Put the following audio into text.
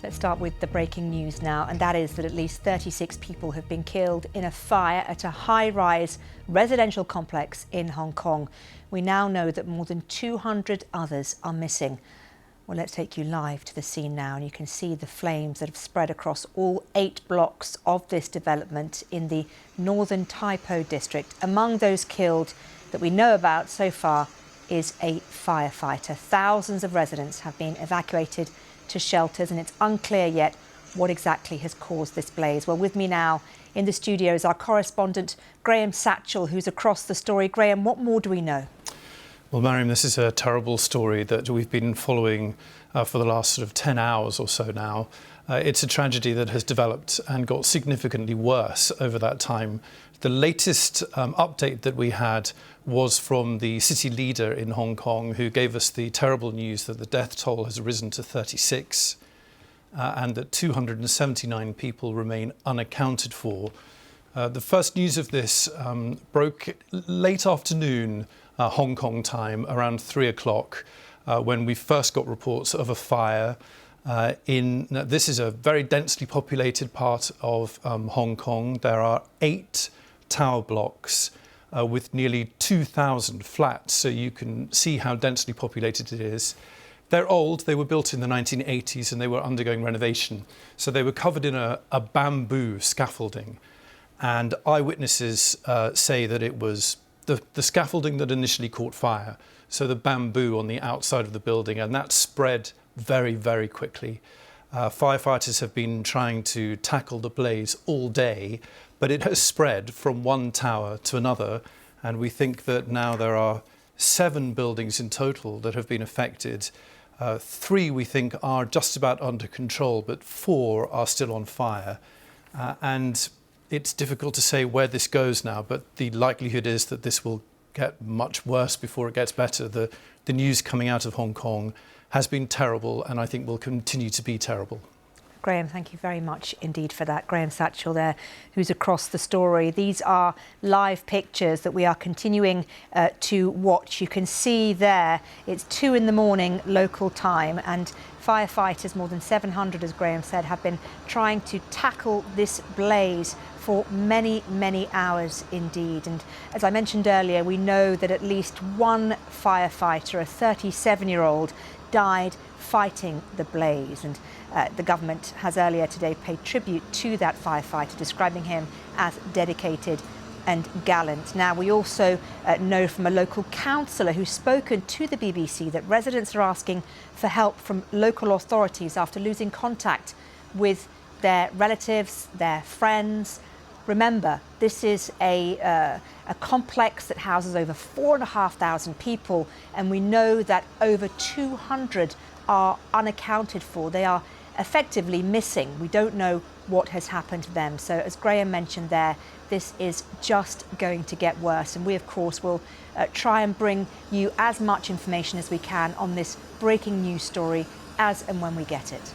Let's start with the breaking news now, and that is that at least 36 people have been killed in a fire at a high-rise residential complex in Hong Kong. We now know that more than 200 others are missing. Well, let's take you live to the scene now, and you can see the flames that have spread across all 8 blocks of this development in the northern Tai Po district. Among those killed that we know about so far is a firefighter. Thousands of residents have been evacuated to shelters, and it's unclear yet what exactly has caused this blaze. Well, with me now in the studio is our correspondent Graham Satchell, who's across the story. Graham, what more do we know? Well, Mariam, this is a terrible story that we've been following for the last sort of 10 hours or so now. It's a tragedy that has developed and got significantly worse over that time. The latest update that we had was from the city leader in Hong Kong, who gave us the terrible news that the death toll has risen to 36 and that 279 people remain unaccounted for. The first news of this broke late afternoon Hong Kong time, around 3 o'clock, when we first got reports of a fire this is a very densely populated part of Hong Kong. There are 8 tower blocks with nearly 2,000 flats, so you can see how densely populated it is. They're old. They were built in the 1980s and they were undergoing renovation. So they were covered in a bamboo scaffolding. And eyewitnesses say that it was the scaffolding that initially caught fire, so the bamboo on the outside of the building, and that spread very, very quickly. Firefighters have been trying to tackle the blaze all day, but it has spread from one tower to another, and we think that now there are 7 buildings in total that have been affected. 3 we think are just about under control, but 4 are still on fire. And it's difficult to say where this goes now, but the likelihood is that this will get much worse before it gets better. The news coming out of Hong Kong has been terrible, and I think will continue to be terrible. Graham, thank you very much indeed for that. Graham Satchell there, who's across the story. These are live pictures that we are continuing to watch. You can see there, it's 2 in the morning local time, and firefighters, more than 700, as Graham said, have been trying to tackle this blaze for many, many hours indeed. And as I mentioned earlier, we know that at least one firefighter, a 37-year-old, died fighting the blaze. And the government has earlier today paid tribute to that firefighter, describing him as dedicated and gallant. Now, we also know from a local councillor who's spoken to the BBC that residents are asking for help from local authorities after losing contact with their relatives, their friends. Remember, this is a complex that houses over 4,500 people, and we know that over 200 are unaccounted for. They are effectively missing. We don't know what has happened to them. So as Graham mentioned there, this is just going to get worse. And we, of course, will try and bring you as much information as we can on this breaking news story as and when we get it.